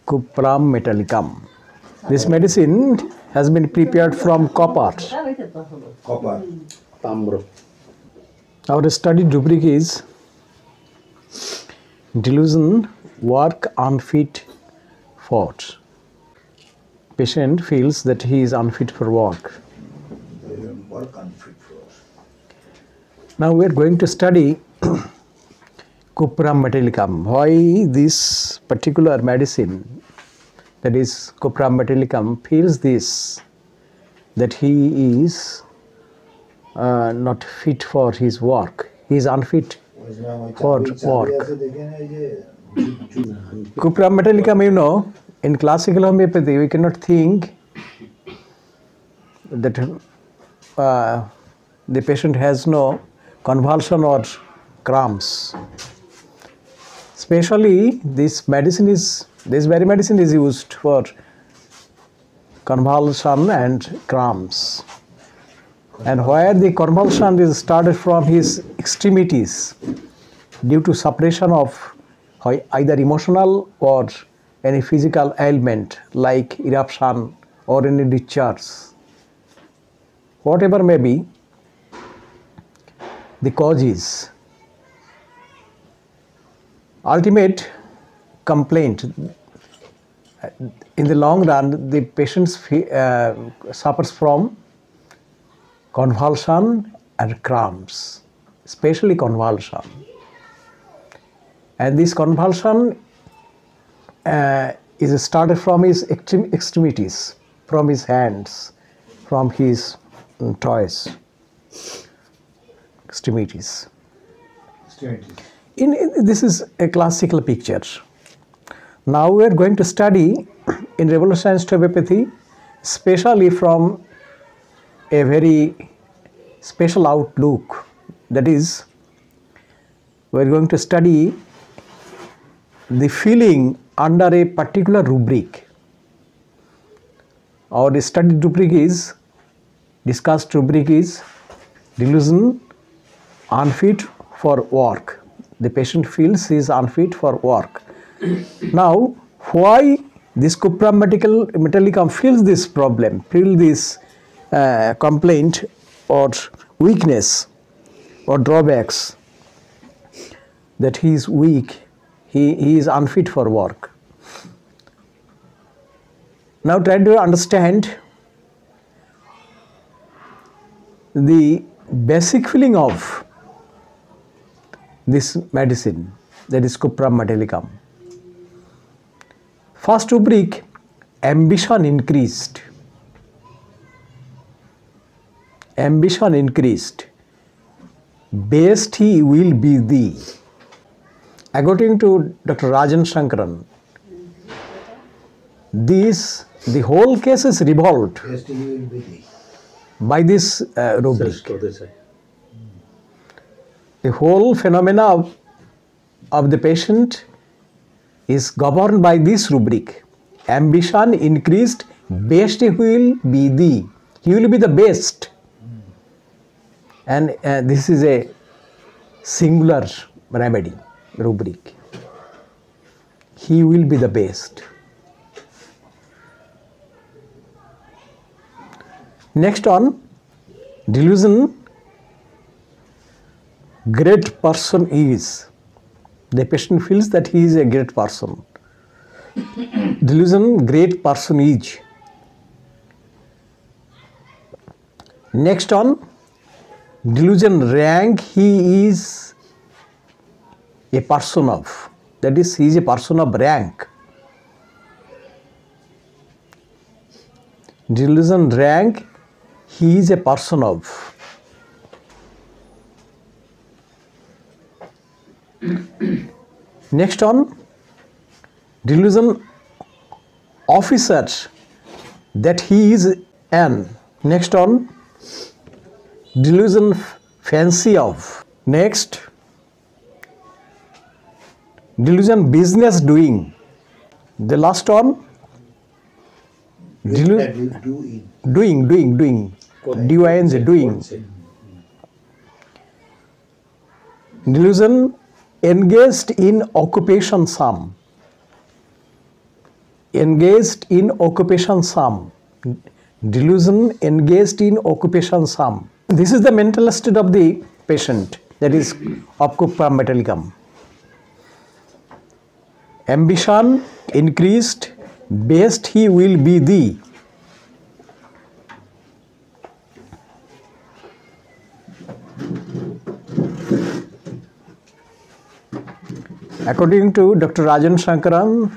Cuprum metallicum. This medicine has been prepared from copper. Copper. Tamro. Our study rubric is delusion, work unfit for. Patient feels that he is unfit for work. Work unfit for. Now we are going to study Cuprum metallicum. Why this particular medicine, that is Cuprum metallicum, feels this, that he is not fit for his work. He is unfit for work. Cuprum metallicum, you know, in classical homeopathy, we cannot think that the patient has no convulsion or cramps. Especially this very medicine is used for convulsion and cramps. And where the convulsion is started from his extremities due to suppression of either emotional or any physical ailment like eruption or any discharge. Whatever may be the causes, ultimate complaint, in the long run the patient suffers from convulsion and cramps, especially convulsion. And this convulsion is started from his extremities, from his hands, from his toes, extremities. This is a classical picture. Now we are going to study in revolutionary homeopathy, especially from a very special outlook. That is, we are going to study the feeling under a particular rubric. Our study rubric is, discussed rubric is delusion, unfit for work. The patient feels he is unfit for work. Now, why this Cuprum metallicum feels this problem, feels this complaint or weakness or drawbacks, that he is weak, he is unfit for work. Now try to understand the basic feeling of this medicine, that is Cuprum metallicum. First rubric, ambition increased. Ambition increased. Best he will be thee. According to Dr. Rajan Shankaran, the whole case is revolved by this rubric. The whole phenomena of the patient is governed by this rubric. Ambition increased, best he will be thee. He will be the best. And this is a singular remedy rubric. He will be the best. Next on, delusion, great person is. The patient feels that he is a great person. Delusion, great person is. Next on, delusion, rank, he is a person of. That is, he is a person of rank. Delusion, rank, he is a person of. Next on, delusion, officer, that he is an. Next on, delusion, fancy of. Next, delusion, business doing. The last one, doing. DING, doing. Delusion, engaged in occupation some. engaged in occupation sum. Delusion engaged in occupation sum. This is the mental state of the patient, that is of cupra metallicum. Ambition increased, best he will be thee. According to Dr. Rajan Shankaran,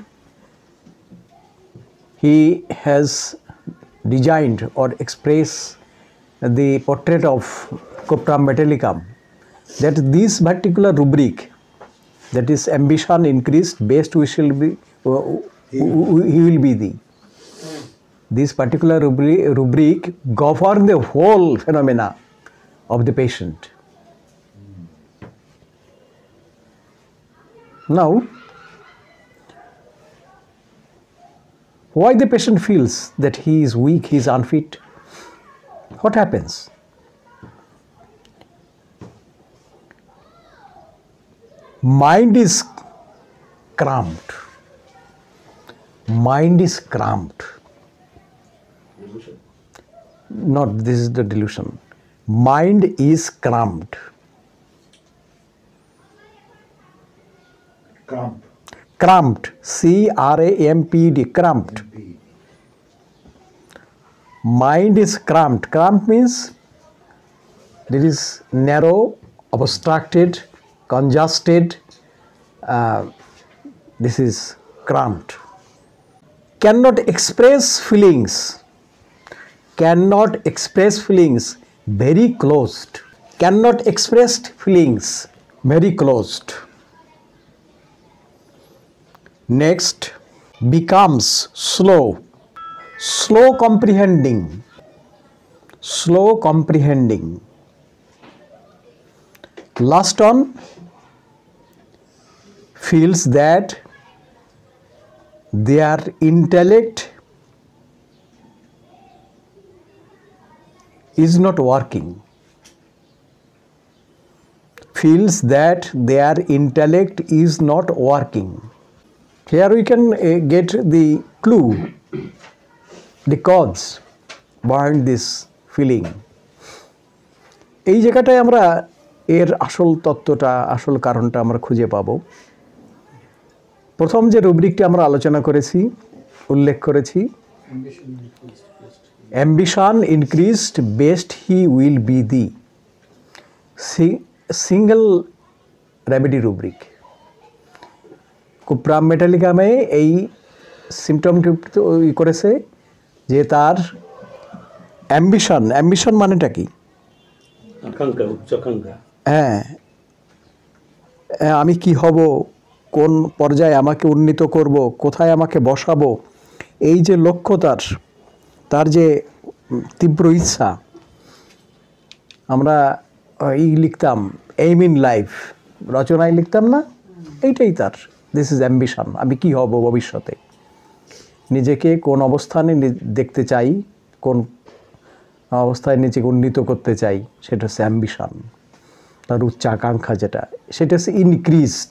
he has designed or expressed the portrait of cupra metallicum, that this particular rubric, that is ambition increased, best we shall be, he will be thee. This particular rubric govern the whole phenomena of the patient. Now, why the patient feels that he is weak, he is unfit? What happens? Mind is cramped. Mind is cramped. Delusion. Not this is the delusion. Mind is cramped. Cramp. Cramped. C-R-A-M-P-D. Cramped. MP. Mind is cramped. Cramped means it is narrow, obstructed, congested. This is cramped. Cannot express feelings. Cannot express feelings. Very closed. Cannot express feelings. Very closed. Next, becomes slow. Slow comprehending. Slow comprehending. Last one, feels that their intellect is not working. Feels that their intellect is not working. Here we can get the clue, the cause behind this feeling. এই জায়গাটায় আমরা এর আসল তত্ত্বটা, আসল কারণটা আমরা খুঁজে পাবো। প্রথম যে রুব্রিকটি আমরা আলোচনা করেছি, উল্লেখ করেছি, ambition increased, best he will be thee. Single remedy rubric. Cuprum মেটালিকামে এই সিমটমটি করেছে যে তার অ্যাম্বিশন মানেটা কি? আকাঙ্ক্ষা, উচ্চাকাঙ্ক্ষা। হ্যাঁ, আমি কি হব, কোন পর্যায়ে আমাকে উন্নীত করব, কোথায় আমাকে বসাবো, এই যে লক্ষ্য তার যে তীব্র ইচ্ছা। আমরা এই লিখতাম এইম ইন লাইফ, রচনায় লিখতাম না, এইটাই তার। This is ambition. আমি কি হব ভবিষ্যতে, নিজেকে কোন অবস্থানে দেখতে চাই, কোন অবস্থায় নিজেকে উন্নীত করতে চাই, সেটা হচ্ছে অ্যাম্বিশন। তার উচ্চাকাঙ্ক্ষা যেটা, সেটা হচ্ছে ইনক্রিজড,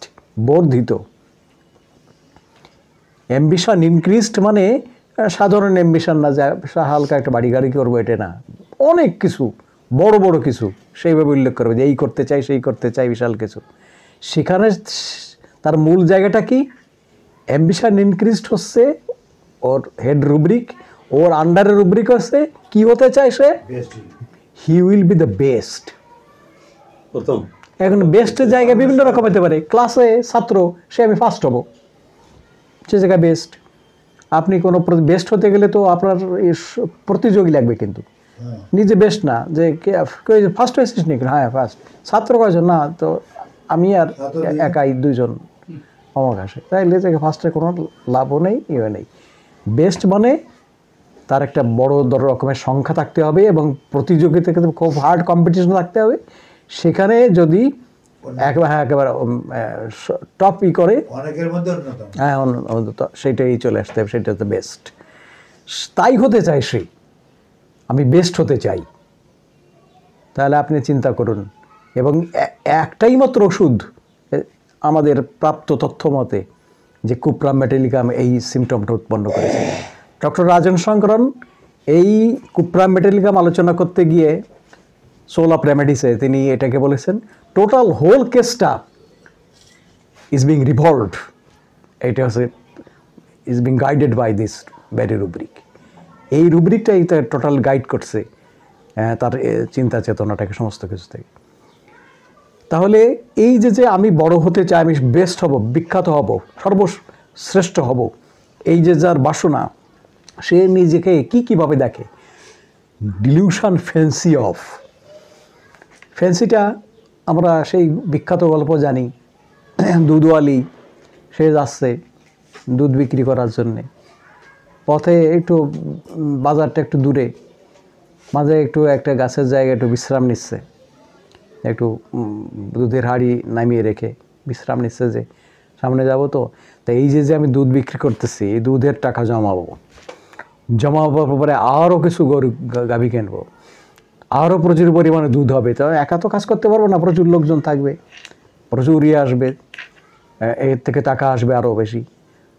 বর্ধিত। অ্যাম্বিশন ইনক্রিজড মানে সাধারণ অ্যাম্বিশন না, যা হালকা একটা বাড়ি গাড়ি করবো, এটা না। অনেক কিছু, বড় বড় কিছু সেইভাবে উল্লেখ করবে যে এই করতে চাই, সেই করতে চাই, বিশাল কিছু। সেখানে তার মূল জায়গাটা কি? অ্যাম্বিশন ইনক্রিজড হচ্ছে ওর হেড রুব্রিক, ওর আন্ডারের রুব্রিক হচ্ছে কি হতে চায় সে? He will be the best. প্রথম এখন বেস্টের জায়গায় বিভিন্ন রকম হতে পারে। ক্লাসে ছাত্র, সে আমি ফার্স্ট হব, সে জায়গায় বেস্ট। আপনি কোনো বেস্ট হতে গেলে তো আপনার প্রতিযোগী লাগবে, কিন্তু নিজে বেস্ট না। যে ফার্স্ট হয়েছিস নাকি? হ্যাঁ ফার্স্ট। ছাত্র কয়জন? না, তো আমি আর একাই, দুইজন অমক আসে। তাইলে যে ফার্স্টের কোনো লাভও নেই, ইয়ে নেই। বেস্ট মানে তার একটা বড় রকমের সংখ্যা থাকতে হবে এবং প্রতিযোগিতা খুব হার্ড কম্পিটিশন থাকতে হবে। সেখানে যদি একেবারে টপ করে, অনেকের মধ্যে অন্যতম, হ্যাঁ সেইটাই চলে আসতে হবে, সেটা তো বেস্ট। তাই হতে চাই সে, আমি বেস্ট হতে চাই। তাহলে আপনি চিন্তা করুন। এবং একটাই মাত্র ওষুধ আমাদের প্রাপ্ত তথ্য মতে, যে কুপ্রা মেটালিকাম এই সিমটমটা উৎপন্ন করেছে। ডক্টর রাজন শঙ্করন এই কুপ্রা মেটালিকাম আলোচনা করতে গিয়ে সোল অফ রেমেডিসে তিনি এটাকে বলেছেন টোটাল হোল কেসটা ইজ বিং রিভলভড, এটা হচ্ছে is being guided by this very rubric. এই রুব্রিকটাই তার টোটাল গাইড করছে তার চিন্তা চেতনাটাকে সমস্ত কিছু থেকে। তাহলে এই যে আমি বড় হতে চাই, আমি বেস্ট হব, বিখ্যাত হব, সর্বশ্রেষ্ঠ হব, এই যে যার বাসনা, সে নিজেকে কীভাবে দেখে? Dilution fancy of. ফ্যান্সিটা আমরা সেই বিখ্যাত গল্প জানি, দুধওয়ালি সে যাচ্ছে দুধ বিক্রি করার জন্যে, পথে একটু বাজারটা একটু দূরে, মাঝে একটু একটা গাছের জায়গায় একটু বিশ্রাম নিচ্ছে, একটু দুধের হাঁড়ি নামিয়ে রেখে বিশ্রাম নিচ্ছে যে সামনে যাব তো, তাই এই যে আমি দুধ বিক্রি করতেছি, এই দুধের টাকা জমাবার পরে আরও কিছু গরু গাভী কিনবো, আরও প্রচুর পরিমাণে দুধ হবে। তো একা তো কাজ করতে পারবো না, প্রচুর লোকজন থাকবে, প্রচুর আসবে, এর থেকে টাকা আসবে আরও বেশি,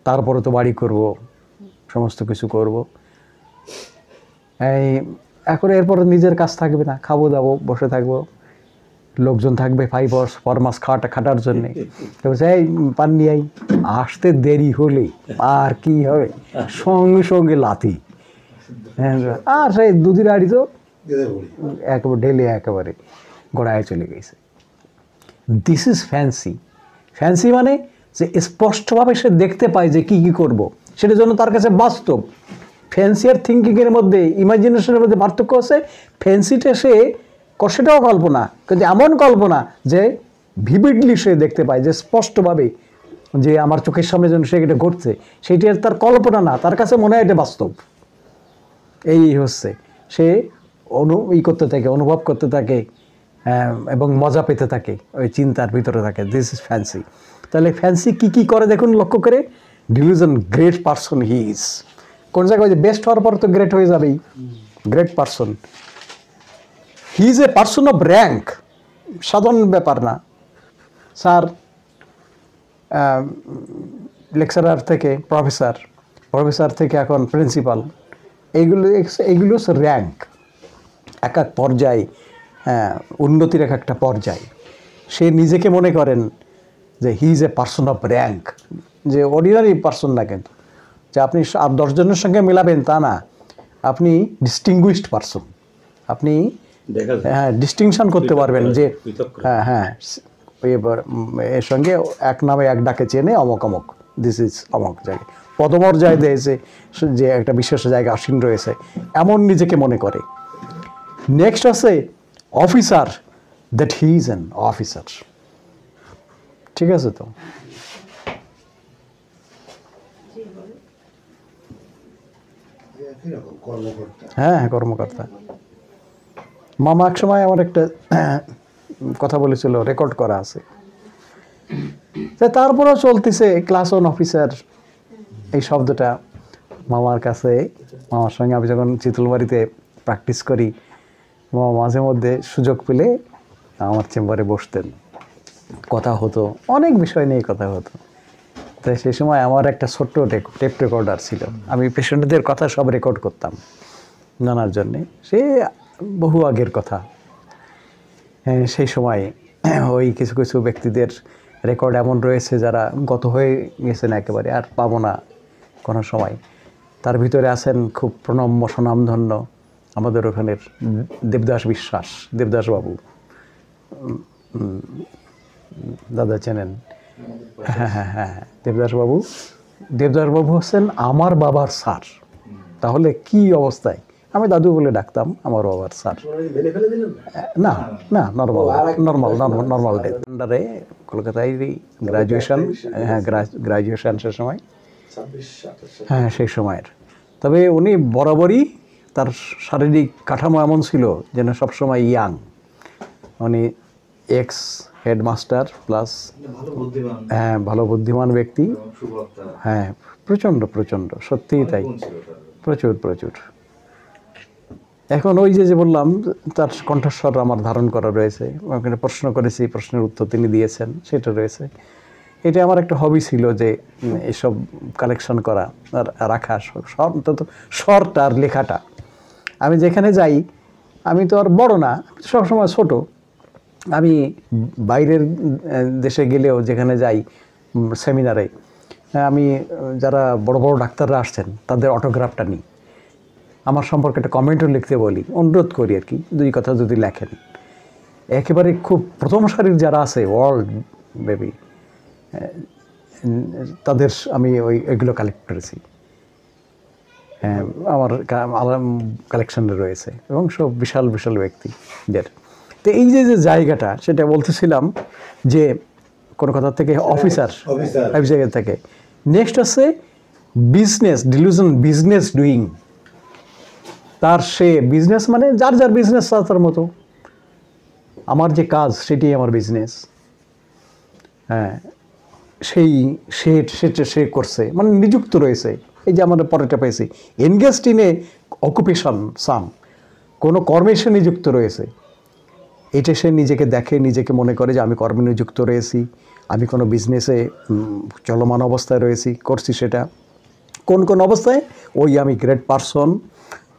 তারপরে তো বাড়ি করব, সমস্ত কিছু করব। এখন এরপরে নিজের কাজ থাকবে না, খাবো দাবো, বসে থাকবো, লোকজন থাকবে 5 hours per মাস খাটার জন্যে। তো এই পান নিয়ে আসতে দেরি হলে আর কি হবে, সঙ্গে সঙ্গে লাথি, আর সেই দুধের হাঁড়ি তো একেবারে ঢেলে একেবারে গোড়ায় চলে গেছে। This is fancy. ফ্যান্সি মানে যে স্পষ্টভাবে সে দেখতে পায় যে কি করব, সেটার জন্য তার কাছে বাস্তব। ফ্যান্সি আর থিঙ্কিংয়ের মধ্যে, ইমাজিনেশনের মধ্যে পার্থক্য আছে। ফ্যান্সিটা সে সেটাও কল্পনা, কিন্তু এমন কল্পনা যে ভিভিডলি সে দেখতে পায়, যে স্পষ্টভাবে যে আমার চোখের সামনে যেন সেটা ঘটছে, সেটি আর তার কল্পনা না, তার কাছে মনে হয় এটা বাস্তব। এই হচ্ছে সে করতে থাকে, অনুভব করতে থাকে এবং মজা পেতে থাকে, ওই চিন্তার ভিতরে থাকে। This is fancy. তাহলে ফ্যান্সি কি করে দেখুন, লক্ষ্য করে। Dilution, great person he is. কোন জায়গায় যে বেস্ট হওয়ার পর তো গ্রেট হয়ে যাবেই, great person. He is a person of rank, সাধারণ ব্যাপার না। স্যার লেকচারার থেকে প্রফেসর থেকে এখন প্রিন্সিপাল, এইগুলো হচ্ছে র্যাঙ্ক, এক এক পর্যায়, উন্নতির এক একটা পর্যায়। সে নিজেকে মনে করেন যে he is a person of rank, যে অর্ডিনারি পারসন না, কিন্তু যে আপনি 10 জনের সঙ্গে মেলাবেন তা না, আপনি ডিস্টিংগুইশড পারসন, আপনি ডিস্টিংশন করতে পারবেন যে এর সঙ্গে এক নামে এক ডাকে চেনে অমক অমক, দিস ইজ অমক জায়গায় পদমর্যায় দিয়েছে, যে একটা বিশেষ জায়গায় আসীন রয়েছে, এমন নিজেকে মনে করে। নেক্সট আছে officer, that he is an officer. ঠিক আছে তো? হ্যাঁ, কর্মকর্তা। মামা এক সময় আমার একটা কথা বলেছিল, রেকর্ড করা আছে। তারপরেও চলতেছে ক্লাস 1 অফিসার এই শব্দটা মামার কাছে। মামার সঙ্গে আমি যখন চিতলবাড়িতে প্র্যাকটিস করি, মামা মাঝে মধ্যে সুযোগ পেলে আমার চেম্বারে বসতেন, কথা হতো, অনেক বিষয় নিয়ে কথা হতো। তাই সেই সময় আমার একটা ছোট্ট টেপ রেকর্ডার ছিল, আমি পেশেন্টদের কথা সব রেকর্ড করতাম জানার জন্যে। সে বহু আগের কথা। সেই সময় ওই কিছু কিছু ব্যক্তিদের রেকর্ড এমন রয়েছে যারা গত হয়ে গেছেন, একেবারে আর পাবো না কোনো সময়। তার ভিতরে আছেন খুব প্রণম্য স্বনামধন্য আমাদের ওখানের দেবদাস বিশ্বাস, দেবদাসবাবু, দাদা চেনেন? হ্যাঁ, দেবদাসবাবু হচ্ছেন আমার বাবার স্যার। তাহলে কি অবস্থায়, আমি দাদু বলে ডাকতাম, আমার বাবার স্যার। না না, নর্মাল আন্ডারে কলকাতায় গ্রাজুয়েশন, গ্রাজুয়েশন সে সময়, সেই সময়ের। তবে উনি বরাবরই তার শারীরিক কাঠামো এমন ছিল যেন সবসময় ইয়াং। উনি এক্স হেডমাস্টার প্লাস ভালো বুদ্ধিমান ব্যক্তি। হ্যাঁ, প্রচণ্ড সত্যিই তাই, প্রচুর। এখন ওই যে বললাম, তার কণ্ঠস্বর আমার ধারণ করা রয়েছে, ওখানে প্রশ্ন করেছি, প্রশ্নের উত্তর তিনি দিয়েছেন, সেটা রয়েছে। এটা আমার একটা হবি ছিল যে এসব কালেকশন করা আর রাখা, অন্তত শর্ট আর লেখাটা। আমি যেখানে যাই, আমি তো আর বড় না, সবসময় ছোট। আমি বাইরের দেশে গেলেও যেখানে যাই সেমিনারে, আমি যারা বড় বড় ডাক্তাররা আসছেন তাদের অটোগ্রাফটা নিই, আমার সম্পর্কে একটা কমেন্টও লিখতে বলি, অনুরোধ করি আর কি, 2 কথা যদি লেখেন। একেবারে খুব প্রথম সারির যারা আছে ওয়ার্ল্ড বেবি, তাদের আমি এগুলো কালেক্ট করেছি, আমার কালেকশনে রয়েছে, এবং সব বিশাল বিশাল ব্যক্তিদের। তো এই যে জায়গাটা, সেটা বলতেছিলাম যে কোনো কথা থেকে অফিসার থেকে। নেক্সট আছে বিজনেস ডিলুশন, বিজনেস ডুইং। তার সে বিজনেস মানে যার যার বিজনেস তার মতো, আমার যে কাজ সেটাই আমার বিজনেস। হ্যাঁ, সে করছে, মানে নিযুক্ত রয়েছে। এই যে আমাদের পরেরটা পেয়েছি, এনগেজড ইন এ অকুপেশন সাম, কোনো কর্মে সে নিযুক্ত রয়েছে। এটা সে নিজেকে দেখে, নিজেকে মনে করে যে আমি কর্মে নিযুক্ত রয়েছি, আমি কোনো বিজনেসে চলমান অবস্থায় রয়েছি, করছি সেটা। কোন কোন অবস্থায়? ওই আমি গ্রেট পারসন,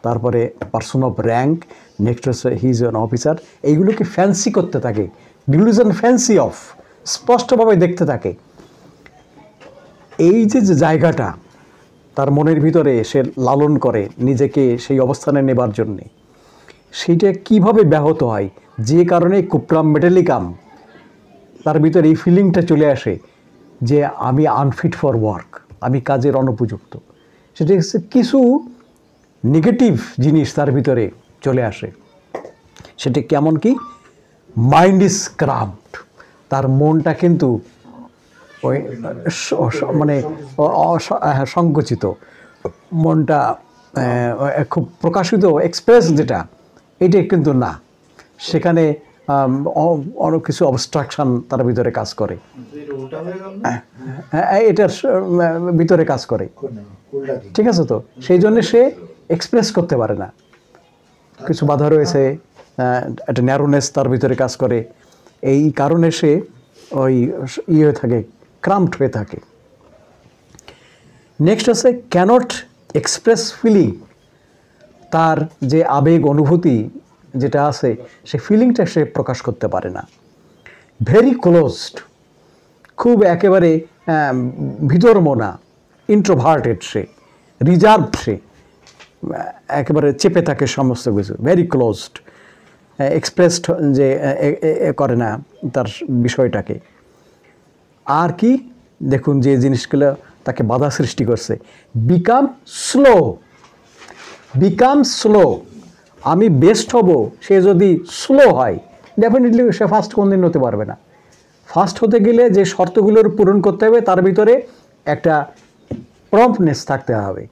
তারপরে পারসন অফ র্যাঙ্ক, নেক্সট হচ্ছে হি ইজ অ্যান অফিসার। এইগুলোকে ফ্যান্সি করতে থাকে, ডিলুশন ফ্যান্সি অফ, স্পষ্টভাবে দেখতে থাকে। এই যে জায়গাটা তার মনের ভিতরে সে লালন করে নিজেকে সেই অবস্থানে নেবার জন্যে, সেইটা কিভাবে ব্যাহত হয়? যে কারণে কুপ্রাম মেটালিকাম, তার ভিতরে এই ফিলিংটা চলে আসে যে আমি আনফিট ফর ওয়ার্ক, আমি কাজের অনুপযুক্ত। সেটা হচ্ছে কিছু নেগেটিভ জিনিস তার ভিতরে চলে আসে। সেটা কেমন কি? মাইন্ড ইজ ক্রাম্পড, তার মনটা কিন্তু ওই মানে সংকুচিত, মনটা খুব প্রকাশিত এক্সপ্রেস যেটা, এটা কিন্তু না, সেখানে অনেক কিছু অবস্ট্রাকশান তার ভিতরে কাজ করে, এটার ভিতরে কাজ করে, ঠিক আছে? তো সেই জন্য সে এক্সপ্রেস করতে পারে না, কিছু বাধা রয়েছে, একটা ন্যারোনেস তার ভিতরে কাজ করে। এই কারণে সে ওই হয়ে থাকে, ক্রাম্পড হয়ে থাকে। নেক্সট আছে ক্যানট এক্সপ্রেস ফিলিং, তার যে আবেগ অনুভূতি যেটা আছে, সে ফিলিংটা সে প্রকাশ করতে পারে না। ভেরি ক্লোজড, খুব একেবারে ভিতরমনা, ইন্ট্রোভার্টেড সে, রিজার্ভ সে, একেবারে চেপে থাকে সমস্ত কিছু, ভেরি ক্লোজড, এক্সপ্রেসড যে করে না তার বিষয়টাকে। আর কি দেখুন যে জিনিসগুলো তাকে বাধা সৃষ্টি করছে, বিকাম স্লো, বিকাম স্লো, আমি বেস্ট হব, সে যদি স্লো হয় ডেফিনেটলি সে ফার্স্ট কোনদিন হতে পারবে না। ফার্স্ট হতে গেলে যে শর্তগুলোর পূরণ করতে হবে, তার ভিতরে একটা প্রম্পটনেস থাকতে হবে,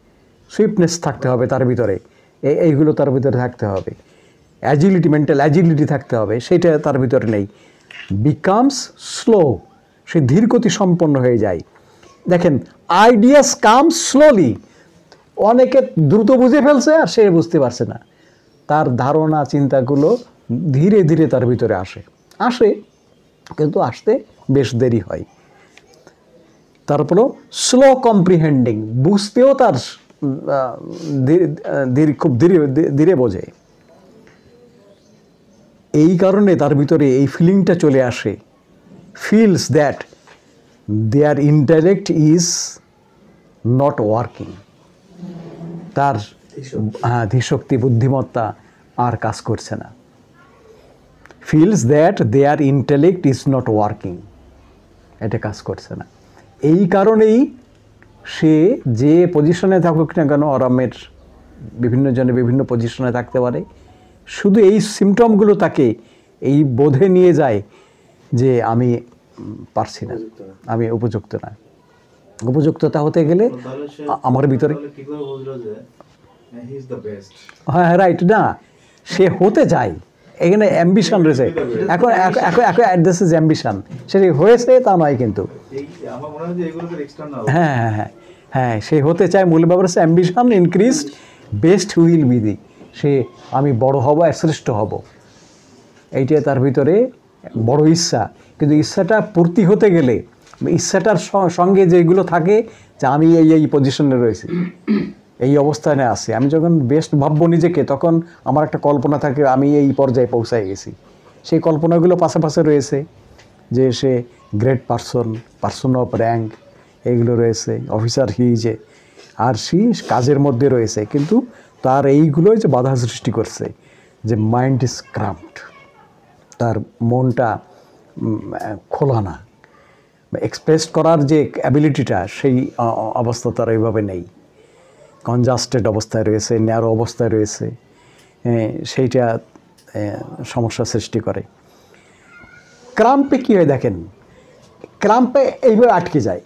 সুইফটনেস থাকতে হবে তার ভিতরে, এইগুলো তার ভিতরে থাকতে হবে, অ্যাজিলিটি, মেন্টাল অ্যাজিলিটি থাকতে হবে, সেটা তার ভিতরে নেই। বিকামস স্লো, সে ধীরগতি সম্পন্ন হয়ে যায়। দেখেন, আইডিয়াস কামস স্লোলি, অনেকে দ্রুত বুঝে ফেলছে আর সে বুঝতে পারছে না, তার ধারণা চিন্তাগুলো ধীরে ধীরে তার ভিতরে আসে কিন্তু আসতে বেশ দেরি হয়। তারপরেও স্লো কম্প্রিহেন্ডিং, বুঝতেও তার খুব ধীরে বোঝে। এই কারণে তার ভিতরে এই ফিলিংটা চলে আসে, feels that their intellect is not working, তার ধীশক্তি, বুদ্ধিমত্তা আর কাজ করছে না। Feels that their intellect is not working, এটা কাজ করছে না। এই কারণেই সে যে পজিশনে থাকুক না কেন, আরামের বিভিন্ন জনে বিভিন্ন পজিশনে থাকতে পারে, শুধু এই সিমটমগুলো তাকে এই বোধে নিয়ে যায় যে আমি পারছি না, আমি উপযুক্ত না। উপযুক্ততা হতে গেলে আমার ভিতরে, হ্যাঁ রাইট, না সে হতে চায়, এখানে অ্যাম্বিশন রয়েছে। এখন দিস ইজ অ্যাম্বিশন, সেটা হয়েছে তা নয় কিন্তু, হ্যাঁ হ্যাঁ হ্যাঁ হ্যাঁ, সে হতে চায়। মূল ব্যাপার হচ্ছে ambition increased, best will be the, সে আমি বড় হব, শ্রেষ্ঠ হব, এইটা তার ভিতরে বড় ইচ্ছা। কিন্তু ইচ্ছাটা পূর্তি হতে গেলে ইচ্ছাটার সঙ্গে যেগুলো থাকে যে আমি এই পজিশনে রয়েছি, এই অবস্থানে আছি, আমি যখন বেস্ট ভাববো নিজেকে তখন আমার একটা কল্পনা থাকে আমি এই পর্যায়ে পৌঁছায় গেছি। সেই কল্পনাগুলো পাশাপাশি রয়েছে যে সে গ্রেট পার্সন অফ র্যাঙ্ক, এইগুলো রয়েছে, অফিসার হিজে, আর সে কাজের মধ্যে রয়েছে, কিন্তু তার এইগুলোই যে বাধা সৃষ্টি করছে, যে মাইন্ড ইজ ক্রাম্পড, তার মনটা খোলা না, এক্সপ্রেস করার যে অ্যাবিলিটিটা সেই অবস্থা তার এইভাবে নেই, কনজাস্টেড অবস্থায় রয়েছে, ন্যারো অবস্থায় রয়েছে, সেইটা সমস্যা সৃষ্টি করে। ক্রাম্পে কী হয় দেখেন, ক্রাম্পে এইভাবে আটকে যায়,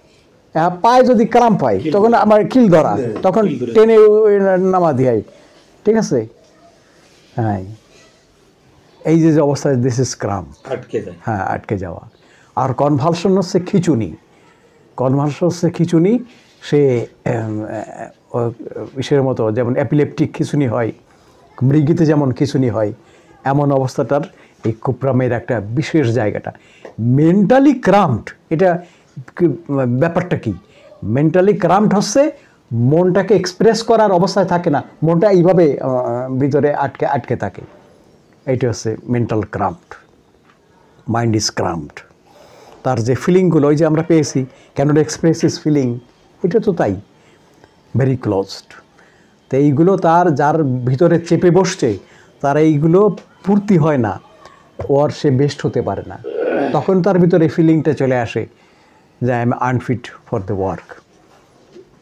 পায়ে যদি ক্রাম্প হয় তখন আমার কিল ধরা, তখন টেনে নামা দিয়ে, ঠিক আছে, হ্যাঁ, এই যে অবস্থায় দিস ইজ ক্রাম্প, আটকে যায়, হ্যাঁ, আটকে যাওয়া। আর কনভালশন হচ্ছে খিঁচুনি, সে ইসের মতো, যেমন অ্যাপিলেপটিক খিঁচুনি হয়, মৃগীতে যেমন খিঁচুনি হয়, এমন অবস্থাটার এই কুপ্রামের একটা বিশেষ জায়গাটা। মেন্টালি ক্রাম্পড, এটা ব্যাপারটা কি? মেন্টালি ক্রাম্পড হচ্ছে মনটাকে এক্সপ্রেস করার অবস্থায় থাকে না, মনটা এইভাবে ভিতরে আটকে থাকে, এইটা হচ্ছে মেন্টাল ক্রাম্পড, মাইন্ড ইজ ক্রাম্পড। তার যে ফিলিংগুলো ওই যে আমরা পেয়েছি, ক্যানট এক্সপ্রেস ইজ ফিলিং, এটা তো তাই, ভেরি ক্লোজড। তো এইগুলো তার যার ভিতরে চেপে বসছে, তার এইগুলো পূর্তি হয় না, ওর সে বেস্ট হতে পারে না, তখন তার ভিতরে ফিলিংটা চলে আসে যে I am unfit for the work.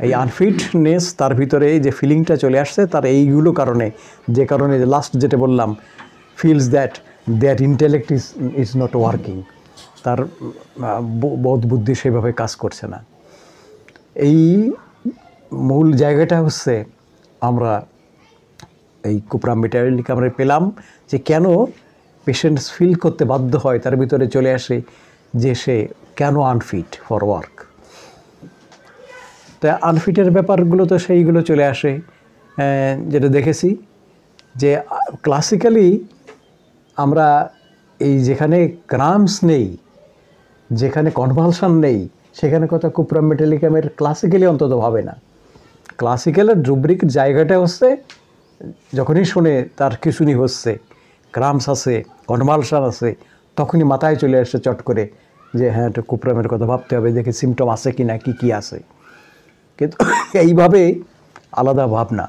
এই আনফিটনেস তার ভিতরে যে ফিলিংটা চলে আসছে, তার এইগুলো কারণে, যে কারণে লাস্ট যেটা বললাম, feels that their intellect is not working, তার বোধ বুদ্ধি সেভাবে কাজ করছে না। এই মূল জায়গাটা হচ্ছে আমরা এই কুপ্রাম মেটারিয়ালকে আমরা পেলাম, যে কেন পেশেন্টস ফিল করতে বাধ্য হয়, তার ভিতরে চলে আসে যে সে কেন আনফিট ফর ওয়ার্ক। তা আনফিটের ব্যাপারগুলো তো সেইগুলো চলে আসে, যেটা দেখেছি যে ক্লাসিক্যালি আমরা এই যেখানে ক্রাম্পস নেই, যেখানে কনভালশন নেই, সেখানে কথা কুপ্রাম মেটালিকামের ক্লাসিক্যালি অন্তত ভাবে না। ক্লাসিক্যালের রুব্রিক জায়গাটা হচ্ছে যখনই শোনে তার খিঁচুনি হচ্ছে, ক্রাম্পস আছে, কনভালশন আছে, তখনই মাথায় চলে আসে চট করে যে হ্যাঁ, একটু কুপ্রামের কথা ভাবতে হবে, দেখে সিমটম আছে কি না, কী আছে। কিন্তু এইভাবে আলাদা ভাবনা,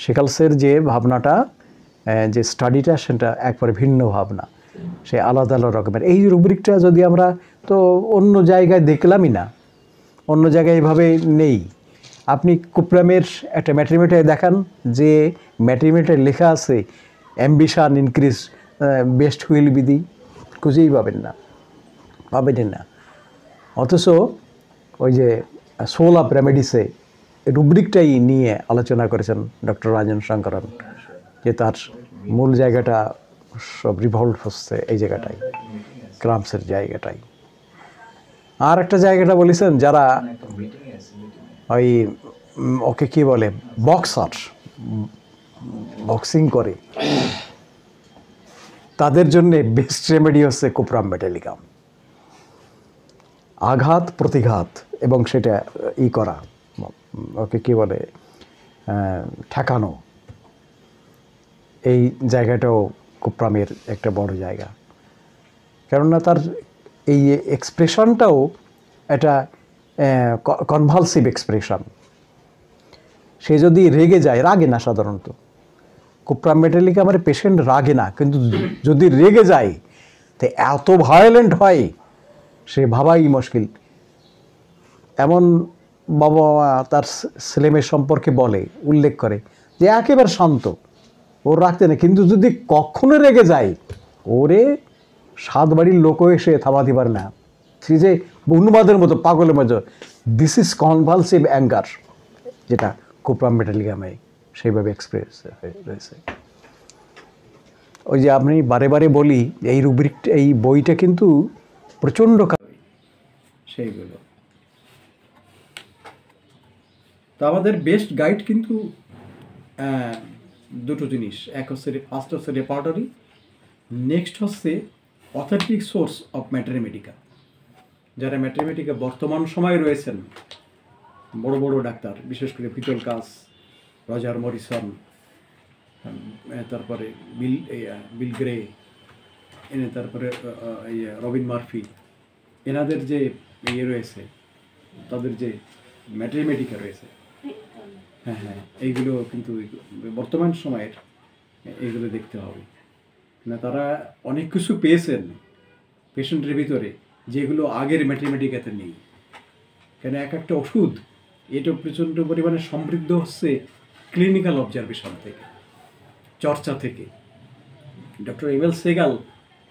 সেকালসের যে ভাবনাটা, যে স্টাডিটা, সেটা একবারে ভিন্ন ভাবনা, সে আলাদা আলাদা রকমের। এই রুব্রিকটা যদি আমরা তো অন্য জায়গায় দেখলামই না, অন্য জায়গায় এভাবে নেই। আপনি কুপ্রামের একটা ম্যাট্রিমেটায় দেখান, যে ম্যাট্রিমেটায় লেখা আছে অ্যাম্বিশন ইনক্রিজ, বেস্ট হুইল বিধি, খুঁজেই পাবেন না। অথচ ওই যে সোল অফ রেমেডিসে রুব্রিকটাই নিয়ে আলোচনা করেছেন ডক্টর রাজন শঙ্করন, যে তার মূল জায়গাটা সব রিভল্ভ হচ্ছে এই জায়গাটাই, ক্রাম্পসের জায়গাটাই। আর একটা জায়গাটা বলেছেন, যারা ওই ওকে কী বলে, বক্সিং করে, তাদের জন্য বেস্ট রেমেডি হচ্ছে কুপ্রাম মেটালিকাম। আঘাত প্রতিঘাত এবং সেটা করা, ওকে কী বলে, ঠেকানো, এই জায়গাটাও কুপ্রামের একটা বড় জায়গা। কেননা তার এই এক্সপ্রেশনটাও একটা কনভালসিভ এক্সপ্রেশন। সে যদি রেগে যায়, রাগে না সাধারণত, কুপ্রাম মেটালিকামের পেশেন্ট রাগে না, কিন্তু যদি রেগে যায় তো এত ভায়োলেন্ট হয়, সে ভাবাই মুশকিল। এমন বাবা তার ছেলেমেয়ের সম্পর্কে উল্লেখ করে যে একেবারে শান্ত, ওর রাখতে নেই, কিন্তু যদি কখনো রেগে যায়, ওরে 7 বাড়ির লোকও এসে থামাতে পারে না, সে যে উন্মাদের মতো, পাগলের মতো। দিস ইজ কনভালসিভ অ্যাঙ্গার, যেটা কুপ্রাম মেটালিকামে সেইভাবে এক্সপ্রেস রয়েছে। ওই যে আপনি বারে বারে বলি, এই রুব্রিকটা, এই বইটা কিন্তু প্রচণ্ড সেইগুলো। তো আমাদের বেস্ট গাইড কিন্তু দুটো জিনিস, এক হচ্ছে ফার্স্ট হচ্ছে রেপার্টরি, নেক্সট হচ্ছে authentic source of materia medica. যারা ম্যাথমেটিকে বর্তমান সময়ে রয়েছেন, বড় বড় ডাক্তার, বিশেষ করে পিটল কাস, রজার মরিসন, তারপরে বিল গ্রে, তারপরে রবিন মার্ফি, এনাদের যে রয়েছে, তাদের যে ম্যাথমেটিকা রয়েছে, হ্যাঁ, এইগুলো কিন্তু বর্তমান সময়ের এইগুলো দেখতে হবে। না, তারা অনেক কিছু পেয়েছেন পেশেন্টের ভিতরে যেগুলো আগের ম্যাথমেটিকাতে নেই। কেন এক একটা ওষুধ এটা প্রচণ্ড পরিমাণে সমৃদ্ধ হচ্ছে ক্লিনিক্যাল অবজারভেশন থেকে, চর্চা থেকে। ডক্টর এমএল সেগাল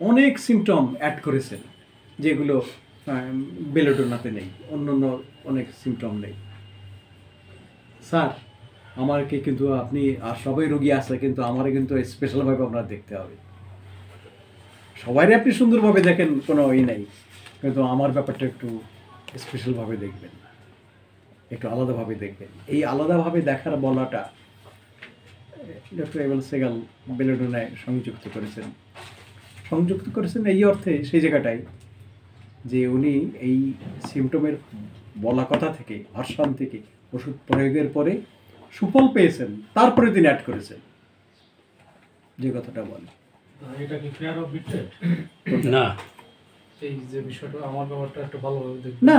অনেক সিমটম অ্যাড করেছেন যেগুলো বেলোডোনাতে নেই, অন্য অনেক সিমটম নেই। স্যার, আমাকে কিন্তু আপনি আর সবাই রোগী আছে, কিন্তু আমারে কিন্তু স্পেশালভাবে আপনার দেখতে হবে। সবাই আপনি সুন্দরভাবে দেখেন, কোনো নেই, কিন্তু আমার ব্যাপারটা একটু স্পেশালভাবে দেখবেন, একটু আলাদাভাবে দেখবেন। এই আলাদাভাবে দেখার বলাটা ডক্টর এমএল সেগাল বেলোডোনায় সংযুক্ত করেছেন এই অর্থে, সেই জায়গাটায় যে উনি এই সিমটমের বলা কথা থেকে, ভার্সন থেকে ওষুধ প্রয়োগের পরে সুফল পেয়েছেন, তারপরে তিনি অ্যাড করেছেন যে কথাটা বলে। এটা কি ফেয়ার অফ বিট্রেট? না, এই যে বিষয়টা আমার ব্যাপারটা একটু ভালোভাবে দেখবেন। না,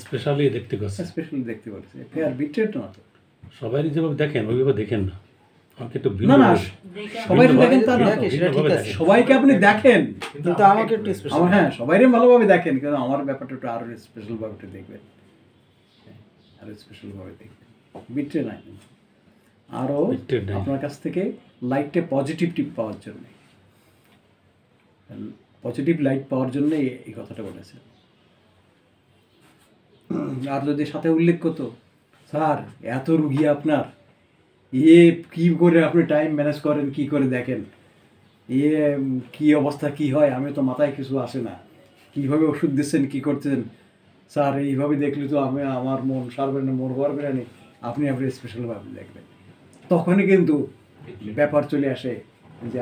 স্পেশালি দেখতে করছে, স্পেশালি দেখতে পারছে, ফেয়ার বিট্রেট না তো। সবাই যেভাবে দেখেন ওইভাবে দেখেন না, আমাকে একটু না, সবাই দেখেন তা না, সবাইকে আপনি দেখেন, কিন্তু আমাকে একটু স্পেশাল। হ্যাঁ, সবাইরে ভালোভাবে দেখেন, কিন্তু আমার ব্যাপারটা একটু আরো স্পেশালভাবে একটু দেখবেন, আরো স্পেশালভাবে দেখবেন। বিট্রে নাই, আরো Betrayed নাই। আপনার কাছ থেকে লাইটে পজিটিভ পাওয়ার জন্য, পজিটিভ লাইট পাওয়ার জন্য এই কথাটা বলেছে। আর যদি সাথে উল্লেখ করতো, স্যার এত রুগী আপনার, কি করে আপনি টাইম ম্যানেজ করেন, কি করে দেখেন, কি অবস্থা কি হয়, আমি তো মাথায় কিছু আসে না, কিভাবে ওষুধ দিচ্ছেন, কি করতেছেন স্যার, এইভাবে দেখলে তো আমার মন সারবে না, মন পারবে না, আপনি স্পেশালভাবে দেখবেন। তখনই কিন্তু ব্যাপার চলে আসে যে